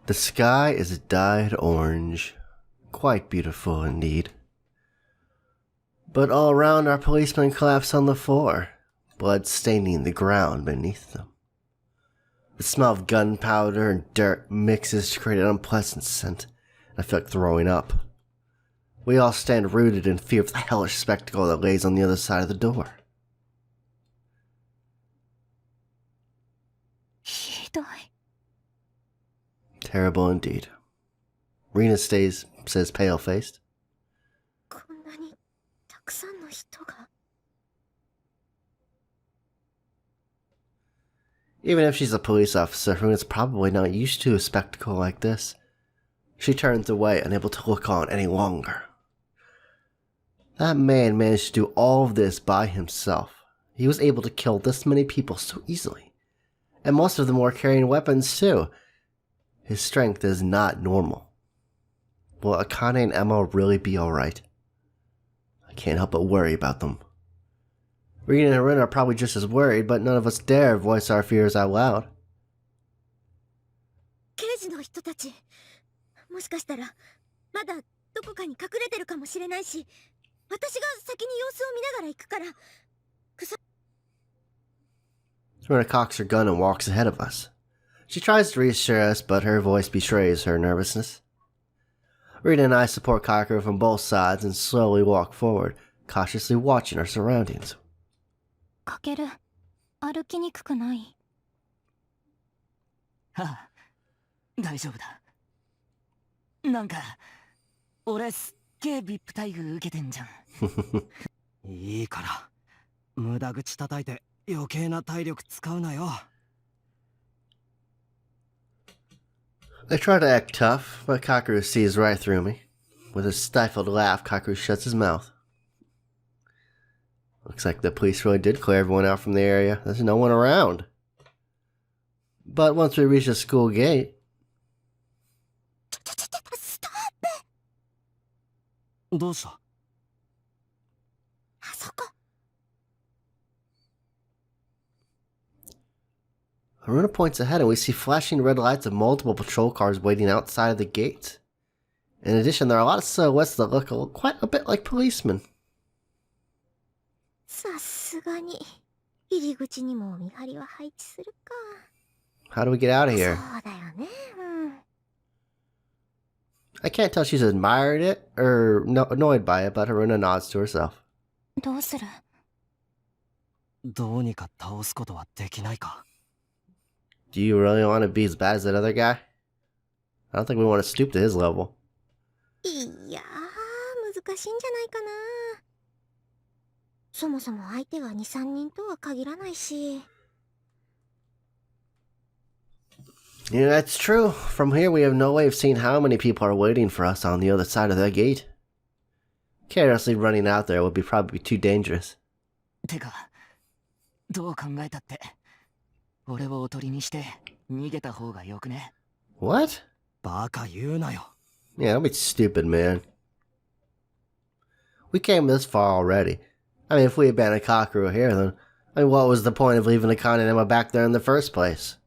The sky is dyed orange. Quite beautiful indeed. But all around our policemen collapse on the floor, blood staining the ground beneath them. The smell of gunpowder and dirt mixes to create an unpleasant scent, and I feel like throwing up. We all stand rooted in fear of the hellish spectacle that lays on the other side of the door. Terrible indeed. Rena says pale-faced. Even if she's a police officer who is probably not used to a spectacle like this, she turns away, unable to look on any longer. That man managed to do all of this by himself. He was able to kill this many people so easily. And most of them were carrying weapons too. His strength is not normal. Will Akane and Emma really be alright? I can't help but worry about them. Rina and Rin are probably just as worried, but none of us dare voice our fears out loud. 刑事の人たち、もしかしたらまだどこかに隠れてるかもしれないし、私が先に様子を見ながら行くから。Rina cocks her gun and walks ahead of us. She tries to reassure us, but her voice betrays her nervousness. Rina and I support Kakeru from both sides and slowly walk forward, cautiously watching our surroundings. かける、歩きにくくない？はあ、大丈夫だ。なんか、俺すっげえ VIP 待遇受けてんじゃん。いいから、無駄口叩いて余計な体力使うなよ。I try to act tough, but Kakeru sees right through me. With a stifled laugh, Kakeru shuts his mouth. Looks like the police really did clear everyone out from the area. There's no one around. But once we reach the school gate... Stop! どうした？あそこ。Haruna points ahead and we see flashing red lights of multiple patrol cars waiting outside of the gate. In addition, there are a lot of silhouettes that look quite a bit like policemen. さすがに入り口にも見張りは配置するか。How do we get out of here? そうだよね。I can't tell if she's admired it or annoyed by it, but Haruna nods to herself. どうする？どうにか倒すことはできないか。Do you really want to be as bad as that other guy? I don't think we want to stoop to his level. いやー、難しいんじゃないかな。そもそも相手が2、3人とは限らないし。Yeah, that's true. From here, we have no way of seeing how many people are waiting for us on the other side of that gate. Carelessly running out there would probably be too dangerous. てか、どう考えたって、俺をおとりにして逃げた方がよくね。What? バカ言うなよ。Yeah, don't be stupid, man. We came this far already. I mean, if we abandoned Kakeru here, then what was the point of leaving Akane and Emma back there in the first place?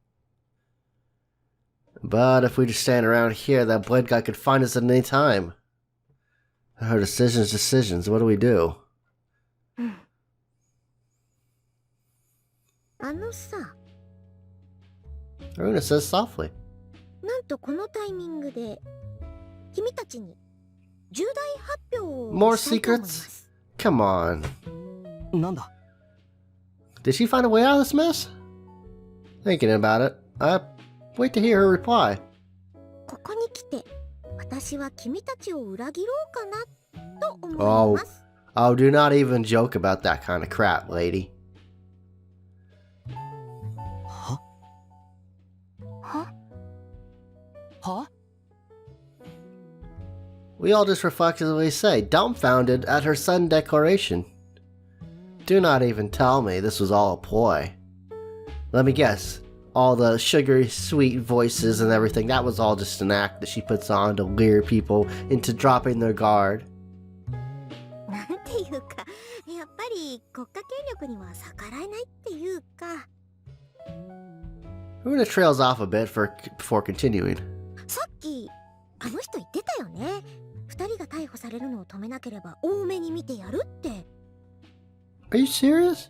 But if we just stand around here, that blade guy could find us at any time. Her decisions. What do we do? あのさ。Haruna says softly. なんとこのタイミングで君たちに重大発表を More したいと思いま secrets? す。Come on. なんだ？ Did she find a way out of this mess? Thinking about it, wait to hear her reply. ここに来て私は君たちを裏切ろうかなと思います。Oh, do not even joke about that kind of crap, lady. は？は？は？ We all just reflexively say, dumbfounded at her sudden declaration. Do not even tell me this was all a ploy. Let me guess. All the sugary, sweet voices and everything, that was all just an act that she puts on to lure people into dropping their guard. なんていうか、やっぱり国家権力には逆らえないっていうか。Runa trails off a bit before continuing. さっきあの人言ってたよね。二人が逮捕されるのを止めなければ多めに見てやるって。 Are you serious?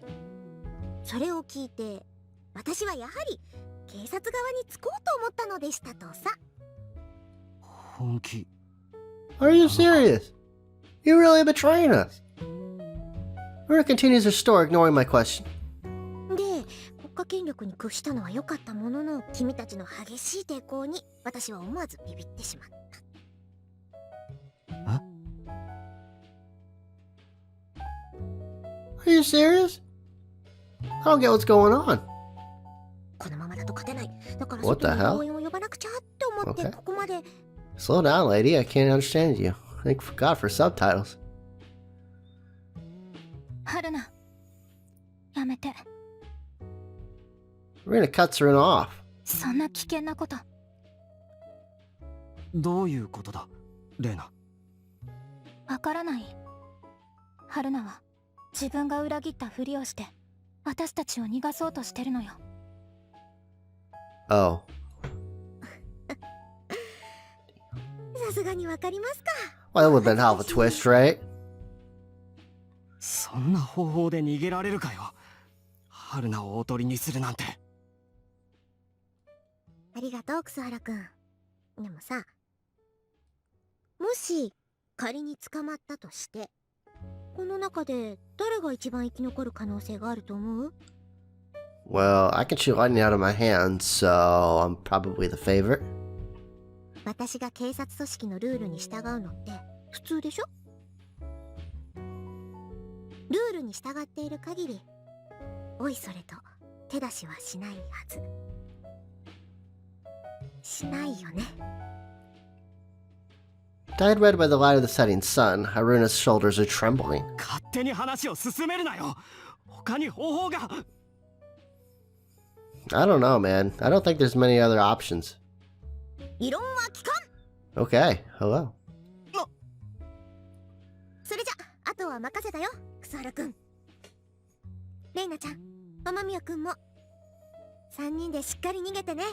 それを聞いて私はやはり警察側につこうと思ったのでしたとさ。本気。 Are you serious? You really betraying us? Runa continues her story, ignoring my question. で、国家権力に屈したのは良かったものの、君たちの激しい抵抗に私は思わずビビってしまった。Are you serious? I don't get what's going on. このままだと勝てない。だから What the 外 hell? に応援を呼ばなくちゃって思って Okay. ここまで。 Slow down, lady. I can't understand you. Thank God for subtitles. 春菜、やめて。 Runa cuts Runa off. そんな危険なこと。どういうことだ、レイナ。わからない。春菜は自分が裏切ったふりをして私たちを逃がそうとしてるのよ。 Oh. さすがにわかりますか。 Well, that would have been hell of a twist, right? そんな方法で逃げられるかよ。春菜をおとりにするなんて。ありがとう、楠原くん。でもさ、もし仮に捕まったとして、この中で誰が一番生き残る可能性があると思う？ Well, I can shoot lightning out of my hands, so I'm probably the favorite. 私が警察組織のルールに従うのって普通でしょ？ルールに従っている限り、おいそれと手出しはしないはず。しないよね。 Dyed red by the light of the setting sun, Haruna's shoulders are trembling. 勝手に話を進めるなよ。他に方法が。 I don't know, man. I don't think there's many other options. 異論は聞かん。 Okay, hello. それじゃ、あとは任せたよ、楠原くん。レイナちゃん、雨宮くんも。3人でしっかり逃げてね。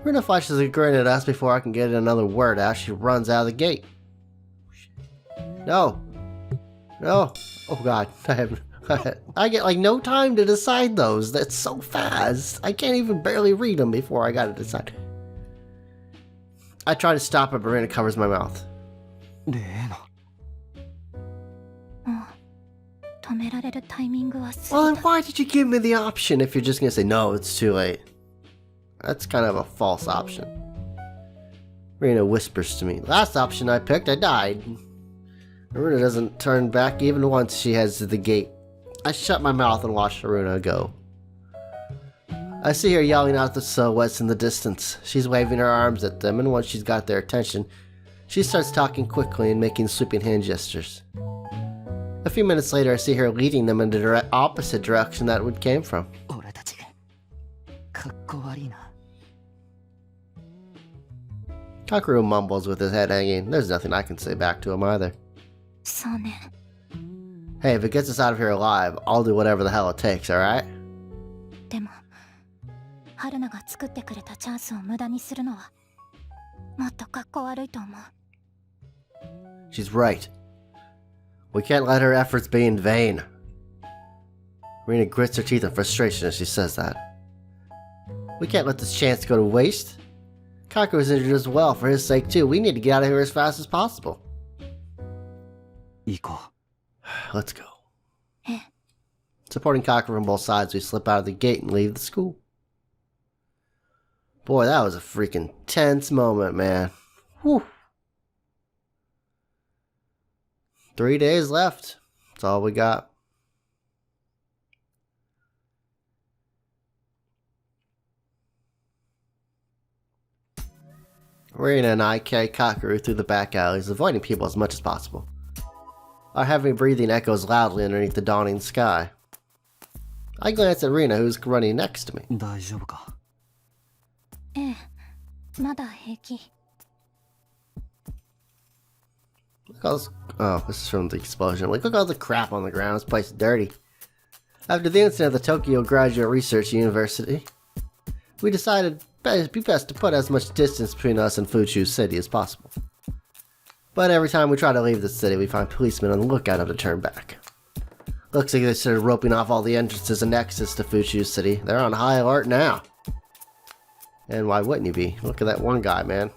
Runa flashes a grin at us before I can get another word out. She runs out of the gate. No. No. Oh god. I get like no time to decide those. That's so fast. I can't even barely read them before I gotta decide. I try to stop her, but Runa covers my mouth. レイナ。止められるタイミングは過ぎた。 Well, then why did you give me the option if you're just gonna say, no, it's too late? That's kind of a false option. Runa whispers to me. Last option I picked, I died. Runa doesn't turn back even once she heads to the gate. I shut my mouth and watch Runa go. I see her yelling out the silhouettes in the distance. She's waving her arms at them, and once she's got their attention, she starts talking quickly and making sweeping hand gestures. A few minutes later, I see her leading them in the opposite direction that it came from. 俺たち、かっこ悪いな。 Kakeru mumbles with his head hanging. There's nothing I can say back to him either. そうね。 Hey, if it gets us out of here alive, I'll do whatever the hell it takes, alright? でも、春菜が作ってくれたチャンスを無駄にするのは、もっとかっこ悪いと思う。 She's right. We can't let her efforts be in vain. Rina grits her teeth in frustration as she says that. We can't let this chance go to waste. Kakeru is injured as well. For his sake too, we need to get out of here as fast as possible. 行こう。 Let's go. ええ。 Supporting Kakeru from both sides, we slip out of the gate and leave the school. Boy, that was a freaking tense moment, man. Whew. 3 days left. That's all we got. Rina and I carry Kakeru through the back alleys, avoiding people as much as possible. Our heavy breathing echoes loudly underneath the dawning sky. I glance at Rina, who's running next to me. 大丈夫か。ええ、まだ平気。 Look at all this. Oh, this is from the explosion. Look at all the crap on the ground. This place is dirty. After the incident at the Tokyo Graduate Research University, we decided be best to put as much distance between us and Fuchu City as possible. But every time we try to leave the city, we find policemen on the lookout to turn back. Looks like they started roping off all the entrances and exits to Fuchu City. They're on high alert now. And why wouldn't you be? Look at that one guy, man.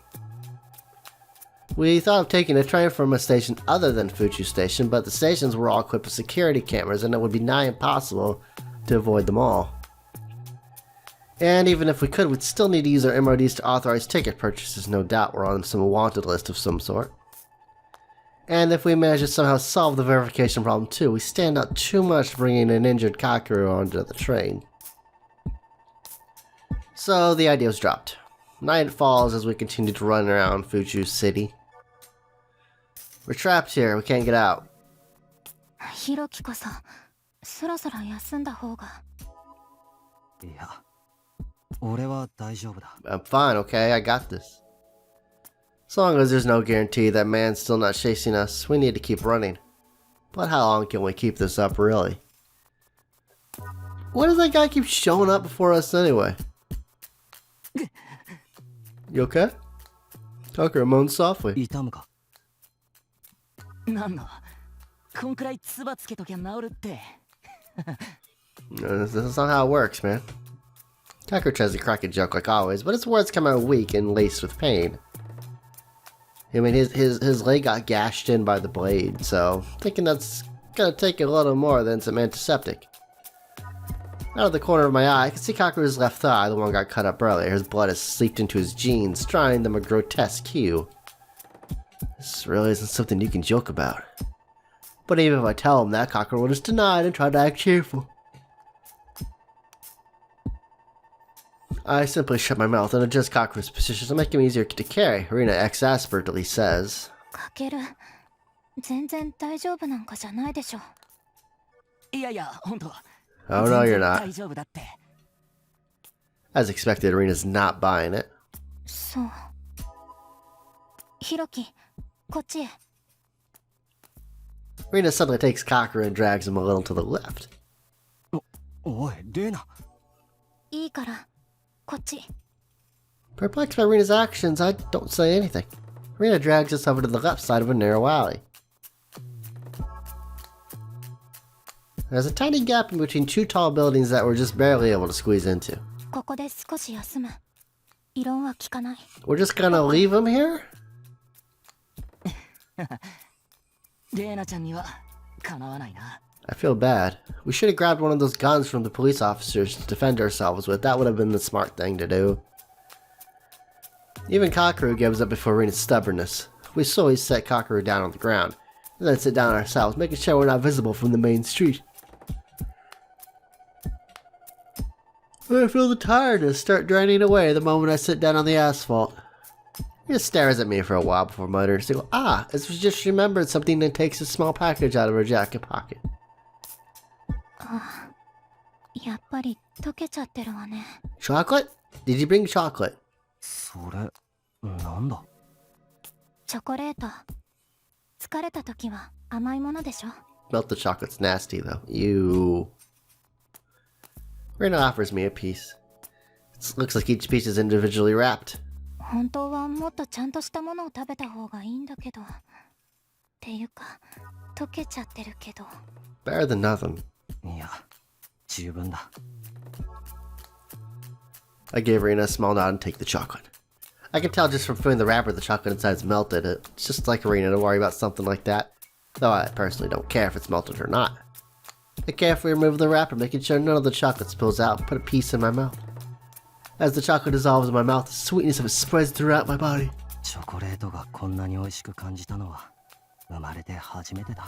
We thought of taking a train from a station other than Fuchu Station, but the stations were all equipped with security cameras and it would be nigh impossible to avoid them all. And even if we could, we'd still need to use our MODs to authorize ticket purchases. No doubt we're on some wanted list of some sort. And if we manage to somehow solve the verification problem too, we stand out too much bringing an injured Kakeru onto the train. So the idea was dropped. Night falls as we continue to run around Fuchu City. We're trapped here, we can't get out. ひろきこそそろそろ休んだ方が。いや、俺は大丈夫だ。I'm fine, okay? I got this. As long as there's no guarantee that man's still not chasing us, we need to keep running. But how long can we keep this up, really? Why does that guy keep showing up before us anyway? You okay? Tucker moaned softly. 痛むか？なんだ、こんくらい唾つけときゃ治るって。That's not how it works, man. Tucker tries to crack a joke like always, but his words come out weak and laced with pain. I mean, his leg got gashed in by the blade, so thinking that's gonna take a little more than some antiseptic. Out of the corner of my eye, I can see Kakeru's left thigh, the one got cut up earlier. His blood has seeped into his jeans, drawing them a grotesque hue. This really isn't something you can joke about. But even if I tell him that, Kakeru will just deny it and try to act cheerful. I simply shut my mouth and adjust Kakeru's position to make him easier to carry, Rina exasperately says. かける、全然大丈夫なんかじゃないでしょ。いやいや、本当。Oh no, you're 大 not. 丈夫だって。As expected, Rina's not buying it. そう。ひろき、こっちへ。Rina suddenly takes Kakeru and drags him a little to the left. おい、レナ。いいから、こっち。 Perplexed by Rina's actions, I don't say anything. Rina drags us over to the left side of a narrow alley. There's a tiny gap in between two tall buildings that we're just barely able to squeeze into. ここで少し休む。異論は聞かない。We're just gonna leave him here? レナちゃんにはかなわないな。I feel bad. We should have grabbed one of those guns from the police officers to defend ourselves with. That would have been the smart thing to do. Even Kakeru gives up before Rina's stubbornness. We slowly set Kakeru down on the ground, and then sit down ourselves, making sure we're not visible from the main street. I feel the tiredness start draining away the moment I sit down on the asphalt. He just stares at me for a while before muttering, "Ah, as if she just remembered something and takes a small package out of her jacket pocket." やっぱり溶けちゃってるわね。 Chocolate? Did you bring chocolate? それ、なんだ？チョコレート。疲れた時は甘いものでしょ。 Melted chocolate's nasty though. Ew. Rina offers me a piece. It looks like each piece is individually wrapped. 本当はもっとちゃんとしたものを食べた方がいいんだけど。っていうか、溶けちゃってるけど。 Better than nothing. いや、十分だ。I gave Rina a small nod and take the chocolate. I can tell just from feeling the wrapper the chocolate inside's melted. It's just like Rina to worry about something like that. Though I personally don't care if it's melted or not. I carefully remove the wrapper, making sure none of the chocolate spills out, and put a piece in my mouth. As the chocolate dissolves in my mouth, the sweetness of it spreads throughout my body. チョコレートがこんなに美味しく感じたのは生まれて初めてだ。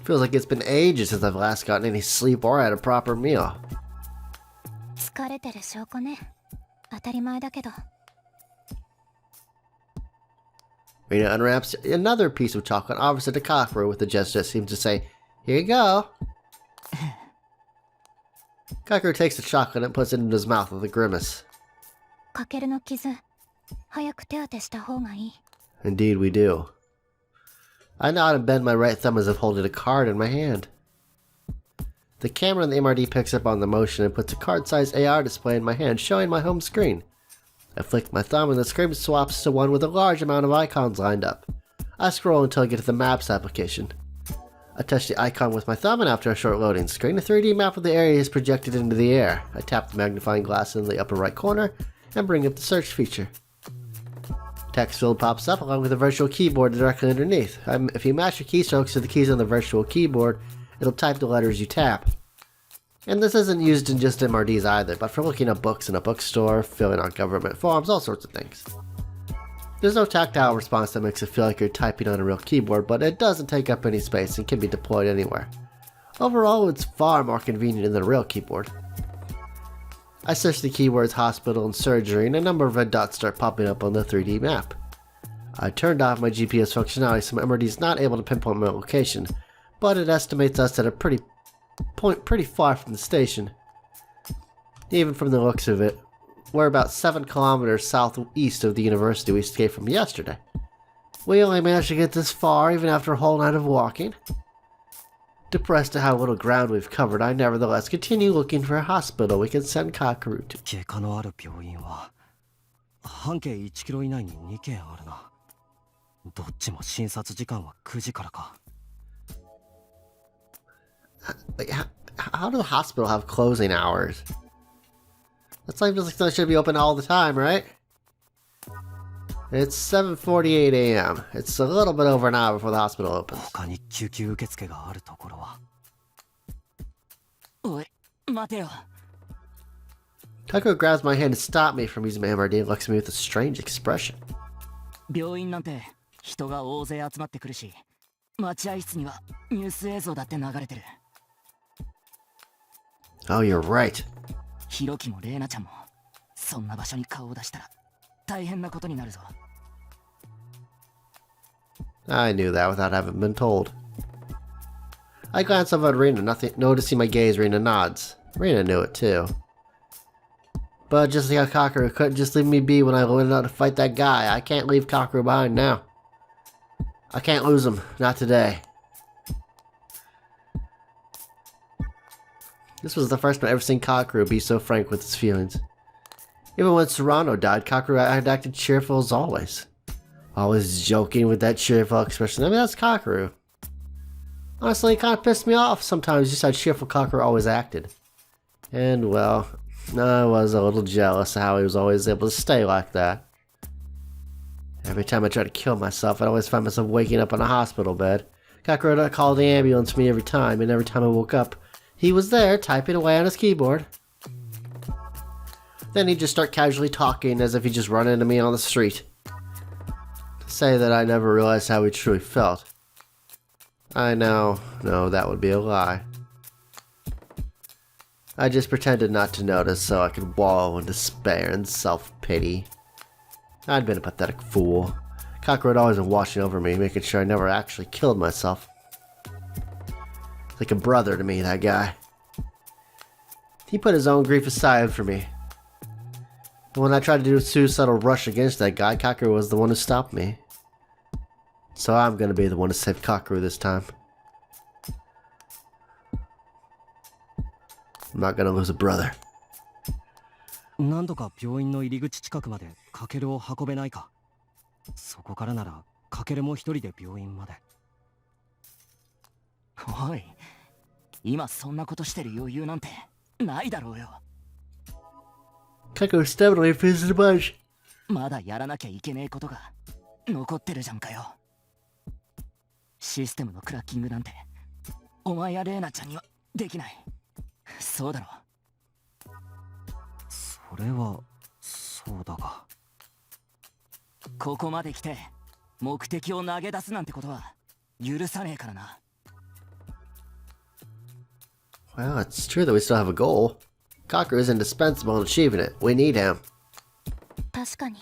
Feels like it's been ages since I've last gotten any sleep or had a proper meal. 疲れてる証拠ね。当たり前だけど。 Rina unwraps another piece of chocolate and offers it to Kakeru with a gesture that seems to say, "Here you go." Kakeru takes the chocolate and puts it into his mouth with a grimace. かけるの傷、早く手当てした方がいい。 Indeed we do. I nod and bend my right thumb as if holding a card in my hand. The camera in the MRD picks up on the motion and puts a card-sized AR display in my hand, showing my home screen. I flick my thumb and the screen swaps to one with a large amount of icons lined up. I scroll until I get to the Maps application. I touch the icon with my thumb, and after a short loading screen, a 3D map of the area is projected into the air. I tap the magnifying glass in the upper right corner and bring up the search feature. Text field pops up along with a virtual keyboard directly underneath. If you match your keystrokes to the keys on the virtual keyboard, it'll type the letters you tap. And this isn't used in just MRDs either, but for looking up books in a bookstore, filling out government forms, all sorts of things. There's no tactile response that makes it feel like you're typing on a real keyboard, but it doesn't take up any space and can be deployed anywhere. Overall, it's far more convenient than a real keyboard. I search the keywords hospital and surgery, and a number of red dots start popping up on the 3D map. I turned off my GPS functionality so my MRD is not able to pinpoint my location, but it estimates us at a pretty far from the station. Even from the looks of it, we're about 7 kilometers southeast of the university we escaped from yesterday. We only managed to get this far even after a whole night of walking. Depressed at how little ground we've covered, I nevertheless continue looking for a hospital we can send Kakeru to. 外科のある病院は半径1キロ以内に2軒あるな。どっちも診察時間は9時からか。How does the hospital have closing hours? That's like they should be open all the time, right? It's 7:48 a.m. It's a little bit over an hour before the hospital opens. 他に救急受付があるところは。おい、待てよ。Kakeru grabs my hand to stop me from using my MRD and looks at me with a strange expression. 病院なんて人が大勢集まってくるし、待合室にはニュース映像だって流れてる。Oh, you're right. ヒロキもレイナちゃんもそんな場所に顔を出したら大変なことになるぞ。I knew that without having been told. I glance over at Rena, noticing my gaze. Rena nods. Rena knew it too. But just like how Kakeru couldn't just leave me be when I went out to fight that guy, I can't leave Kakeru behind now. I can't lose him. Not today. This was the first time I've ever seen Kakeru be so frank with his feelings. Even when Serrano died, Kakeru had acted cheerful as always. Always joking with that cheerful expression. I mean, that's Kakeru. Honestly, it kind of pissed me off sometimes just how cheerful Kakeru always acted. And, well, I was a little jealous of how he was always able to stay like that. Every time I tried to kill myself, I'd always find myself waking up in a hospital bed. Kakeru would call the ambulance for me every time, and every time I woke up, he was there, typing away on his keyboard. Then he'd just start casually talking as if he'd just run into me on the street. To say that I never realized how he truly felt. I know, no, that would be a lie. I just pretended not to notice so I could wallow in despair and self-pity. I'd been a pathetic fool. Kakeru had always been watching over me, making sure I never actually killed myself. Like a brother to me, that guy. He put his own grief aside for me. But when I tried to do a suicidal rush against that guy, Kakeru was the one who stopped me. So I'm gonna be the one to save Kakeru this time. I'm not gonna lose a brother. 何度か病院の入り口近くまでカケルを運べないか。そこからならカケルも一人で病院まで。おい、今そんなことしてる余裕なんてないだろうよ。Kakeru's definitely fizzed a bunch. まだやらなきゃいけねえことが残ってるじゃんかよ。システムのクラッキングなんてお前やレーナちゃんにはできない。そうだろ。それはそうだが。ここまで来て目的を投げ出すなんてことは許さねえからな。Well, it's true that we still have a goal. Kakeru is indispensable in achieving it. We need him. 確かに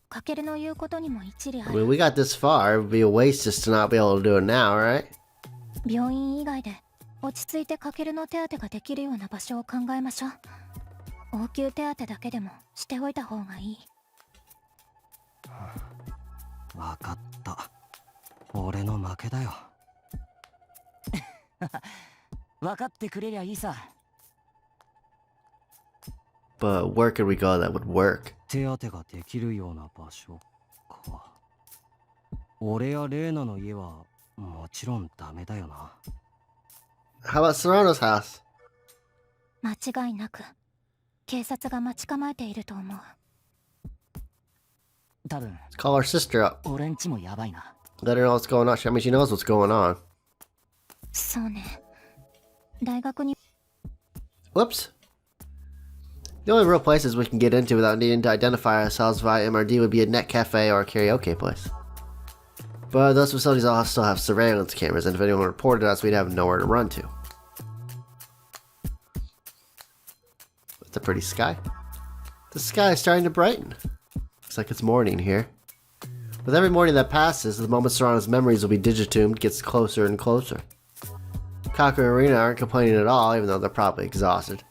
かけるの言うことにも一理あ I る。 mean, we got this far. It would be a waste just to not be able to do it now, right? 病院以外で落ち着いてかけるの手当てができるような場所を考えましょう。応急手当だけでもしておいた方がいい。わかった。俺の負けだよ。分かってくれりゃいいさ。 But where could we go that would work? 手当てができるような場所か。俺やレーナの家はもちろんダメだよな。 How about Serrano's house? 間違いなく警察が待ち構えていると思う。多分 Let's call our sister up. 俺んちもやばいな。 Let her know what's going on. I mean, she knows what's going on. そうね。大学に Whoops. The only real places we can get into without needing to identify ourselves via MRD would be a net cafe or a karaoke place. But those facilities all still have surveillance cameras, and if anyone reported us, we'd have nowhere to run to. It's a pretty sky. The sky is starting to brighten. Looks like it's morning here. With every morning that passes, the moment Serrano's memories will be digitomed gets closer and closer. Kaku and Rina aren't complaining at all, even though they're probably exhausted.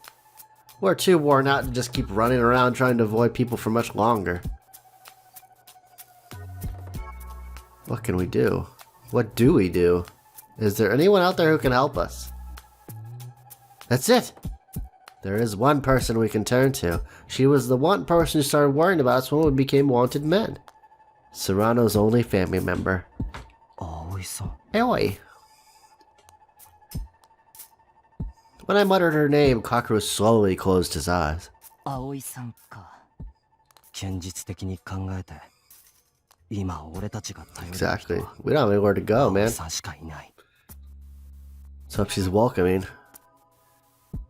We're too worn out to just keep running around trying to avoid people for much longer. What can we do? What do we do? Is there anyone out there who can help us? That's it! There is one person we can turn to. She was the one person who started worrying about us when we became wanted men. Serrano's only family member. Aoi-san. Aoi. When I muttered her name, Kakeru slowly closed his eyes. 葵さんか。現実的に考えて、今俺たちが頼る人 Exactly. は We don't have anywhere to go, man. 葵さんしかいない。 So if she's welcoming.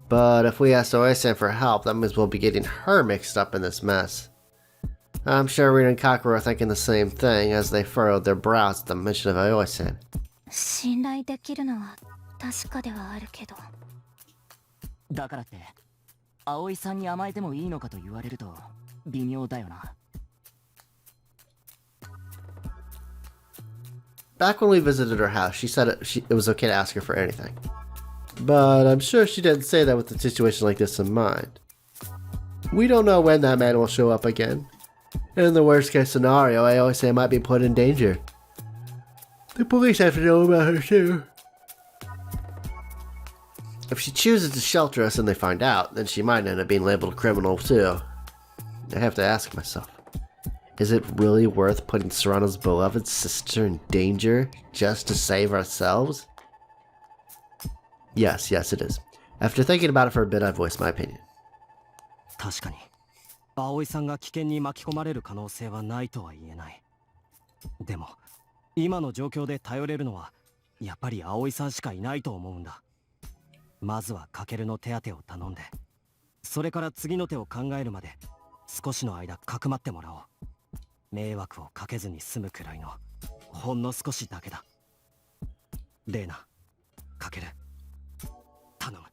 But if we ask Oe-san for help, that means we'll be getting her mixed up in this mess. I'm sure Rina and Kakeru are thinking the same thing as they furrowed their brows at the mention of Oe-san. 信頼できるのは確かではあるけど。だからって、葵さんに甘えてもいいのかと言われると微妙だよな。Back when we visited her house, she said it was okay to ask her for anything. But I'm sure she didn't say that with a situation like this in mind. We don't know when that man will show up again. And in the worst case scenario, I always say might be put in danger. The police have to know about her too. If she chooses to shelter us and they find out, then she might end up being labeled a criminal too. I have to ask myself, is it really worth putting Serrano's beloved sister in danger just to save ourselves? Yes, it is. After thinking about it for a bit, I voiced my opinion. 確かに、葵さんが危険に巻き込まれる可能性はないとは言えない。でも、今の状況で頼れるのは、やっぱり葵さんしかいないと思うんだ。まずはカケルの手当てを頼んで、それから次の手を考えるまで、少しの間かくまってもらおう。迷惑をかけずに済むくらいの、ほんの少しだけだ。レーナ、カケル、頼む。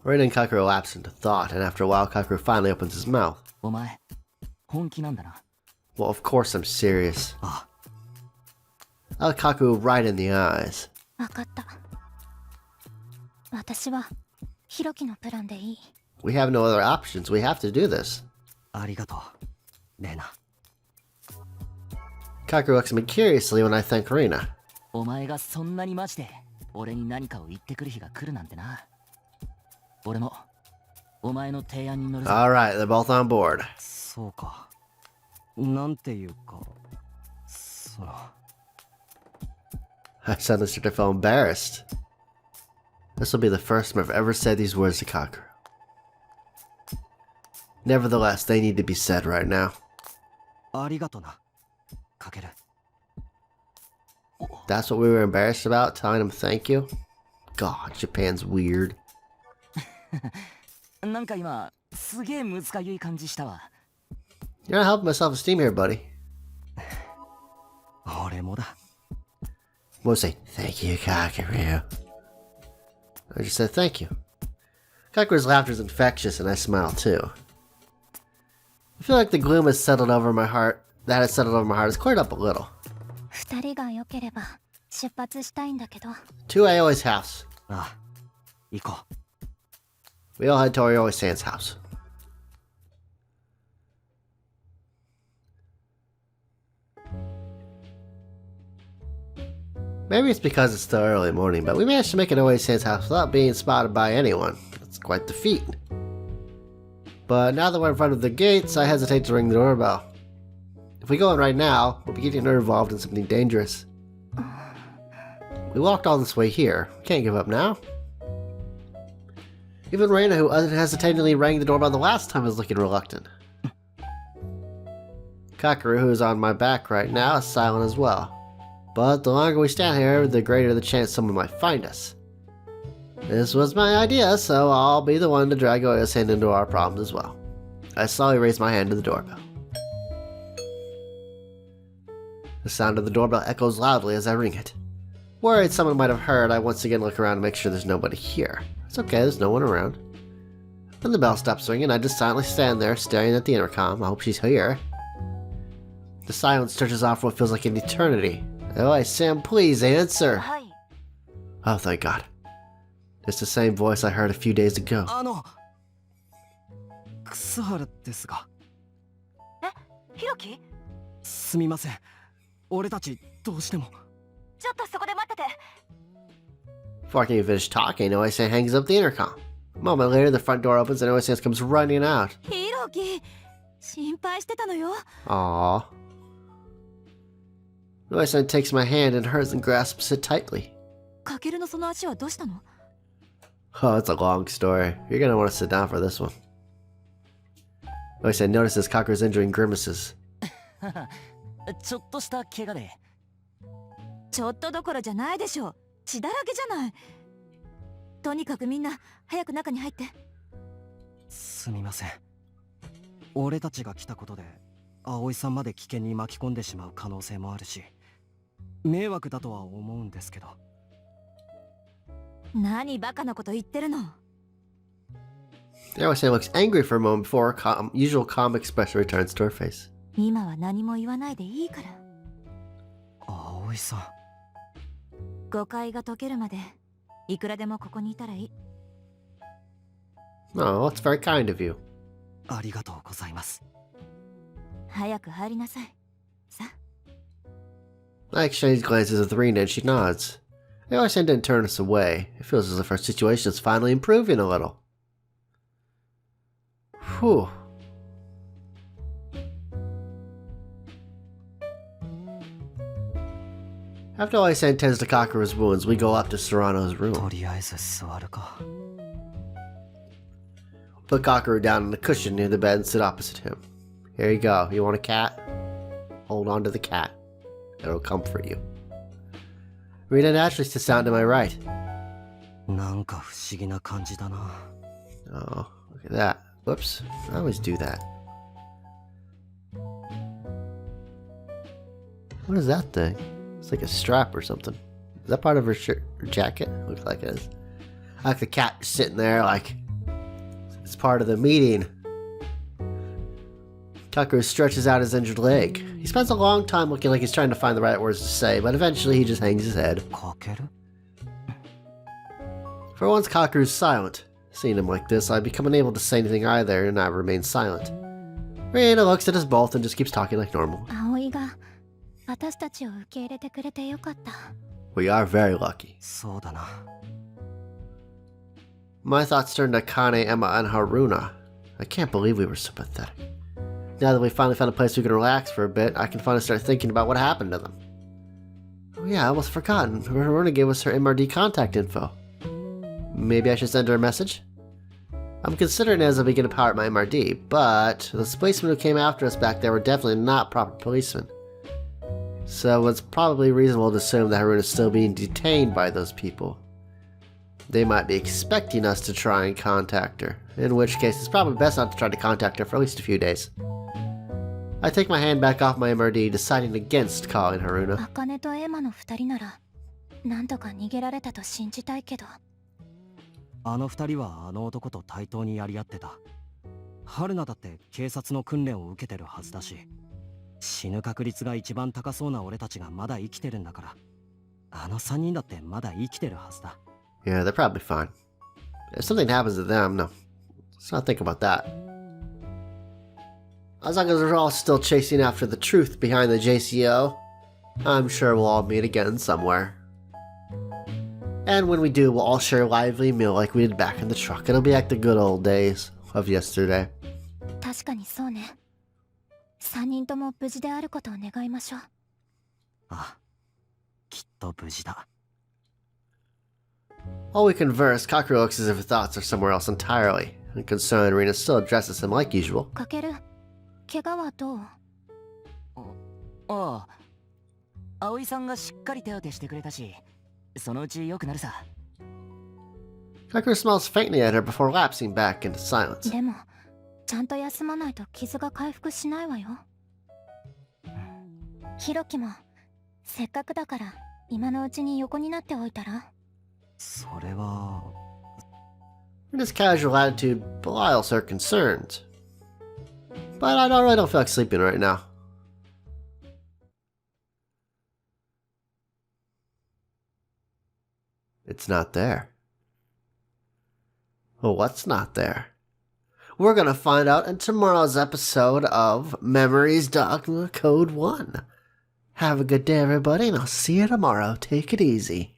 Rin and Kakeru lapse into thought, and after a while, Kakeru finally opens his mouth. お前、本気なんだな。Well, of course I'm serious. あ、 I look Kakeru right in the eyes. わかった。私はヒロキのプランでいい。We have no other options. We have to do this. ありがとう、レーナ。Kakeru looks at me curiously when I thank Rina. お前がそんなにマジで俺に何かを言ってくる日が来るなんてな。俺もお前の提案に乗るぞ。 Alright, they're both on board. そうか。なんていうか、その。 I suddenly started to feel embarrassed. This will be the first time I've ever said these words to Kakeru. Nevertheless, they need to be said right now. ありがとな、かける。 That's what we were embarrassed about, telling him thank you? God, Japan's weird. なんか今、すげえむずかゆい感じしたわ。 You're not helping my self-esteem here, buddy. 俺もだ。 We'll say, thank you, Kakeru. I just said thank you. Kakeru's laughter is infectious, and I smile too. I feel like the gloom has settled over my heart. That has settled over my heart. It's cleared up a little. 二人が良ければ出発したいんだけど。 To Aoi's house. ああ、行こう。 We all head to Aoi-san's house. Maybe it's because it's still early morning, but we managed to make it away to Sam's house without being spotted by anyone. That's quite the feat. But now that we're in front of the gates, I hesitate to ring the doorbell. If we go in right now, we'll be getting her involved in something dangerous. We walked all this way here. We can't give up now. Even Reina, who unhesitatingly rang the doorbell the last time, is looking reluctant. Kakaru, who is on my back right now, is silent as well. But the longer we stand here, the greater the chance someone might find us. This was my idea, so I'll be the one to drag Oya's hand into our problems as well. I slowly raise my hand to the doorbell. The sound of the doorbell echoes loudly as I ring it. Worried someone might have heard, I once again look around to make sure there's nobody here. It's okay, there's no one around. When the bell stops ringing, I just silently stand there, staring at the intercom. I hope she's here. The silence stretches off what feels like an eternity. Oh, Sam, please answer. Hi. Oh, thank God. It's the same voice I heard a few days ago. 草原ですが。え、ひろき？すみません。俺たちどうしても。ちょっとそこで待ってて。Before I can even finish talking, Oyasan hangs up the intercom. A moment later, the front door opens and Oyasan comes running out. ひろき、心配してたのよ。 Aww. Oyasan takes my hand in hers and grasps it tightly. かけるのその足はどうしたの？ Oh, it's a long story. You're gonna want to sit down for this one. Oyasan notices Kakuru's injuring grimaces. ちょっとした怪我で。ちょっとどころじゃないでしょ。血だらけじゃない。とにかくみんな早く中に入って。すみません。俺たちが来たことで葵さんまで危険に巻き込んでしまう可能性もあるし、迷惑だとは思うんですけど。何バカなこと言ってるの。Oyasan looks angry for a moment before her usual calm expression returns to her face. 今は何も言わないでいいから。葵さん。誤解が解けるまでいくらでもここにいたらいい。Oh, it's very kind of you. ありがとうございます。早く入りなさい。さ。I exchange glances with Rena and she nods. Oyasan didn't turn us away. It feels as if our situation is finally improving a little. Whew. After Oyasan tends to Kakuru's wounds, we go up to Serrano's room. とりあえず座るか。Put Kakaru down on the cushion near the bed and sit opposite him. Here you go. You want a cat? Hold on to the cat. It'll comfort you. Rita naturally sits down to my right. なんか不思議な感じだな。 Oh, look at that. Whoops. I always do that. What is that thing? It's like a strap or something. Is that part of her shirt or jacket? Looks like it is. Like the cat sitting there like it's part of the meeting. Tucker stretches out his injured leg. He spends a long time looking like he's trying to find the right words to say, but eventually he just hangs his head. かける？ For once, Kakuru's silent. Seeing him like this, I become unable to say anything either, and I remain silent. Reina looks at us both and just keeps talking like normal. 葵が私たちを受け入れてくれてよかった。We are very lucky. そうだな。My thoughts turn to Kane, Emma, and Haruna. I can't believe we were so pathetic. Now that we finally found a place we can relax for a bit, I can finally start thinking about what happened to them. Oh yeah, I almost forgotten. Haruna gave us her MRD contact info. Maybe I should send her a message? I'm considering it as I begin to power up my MRD, but those policemen who came after us back there were definitely not proper policemen. So it's probably reasonable to assume that Haruna is still being detained by those people. They might be expecting us to try and contact her, in which case it's probably best not to try to contact her for at least a few days. I take my hand back off my MRD, deciding against calling Haruna. 茜とエマの二人ならなんとか逃げられたと信じたいけど。あの二人はあの男と対等にやり合ってた。春菜だって警察の訓練を受けてるはずだし、死ぬ確率が一番高そうな俺たちがまだ生きてるんだから、あの三人だってまだ生きてるはずだ。Yeah, they're probably fine. If something happens to them, no. Let's not think about that. As long as we're all still chasing after the truth behind the JCO, I'm sure we'll all meet again somewhere. And when we do, we'll all share a lively meal like we did back in the truck. It'll be like the good old days of yesterday. 確かにそうね。3人とも無事であることを願いましょう。あ、きっと無事だ。While we converse, Kakeru looks as if his thoughts are somewhere else entirely. And concerned, Rina still addresses him like usual. かける、怪我はどう？ああ、葵さんがしっかり手当てしてくれたし、そのうち良くなるさ。Kakeru smiles faintly at her before lapsing back into silence. でも、ちゃんと休まないと傷が回復しないわよ。ひろきも、せっかくだから今のうちに横になっておいたら？それは。Rina's casual attitude belies her concerns. But I really don't feel like sleeping right now. It's not there. Well, what's not there? We're gonna find out in tomorrow's episode of Memories Dogma Code 1. Have a good day, everybody, and I'll see you tomorrow. Take it easy.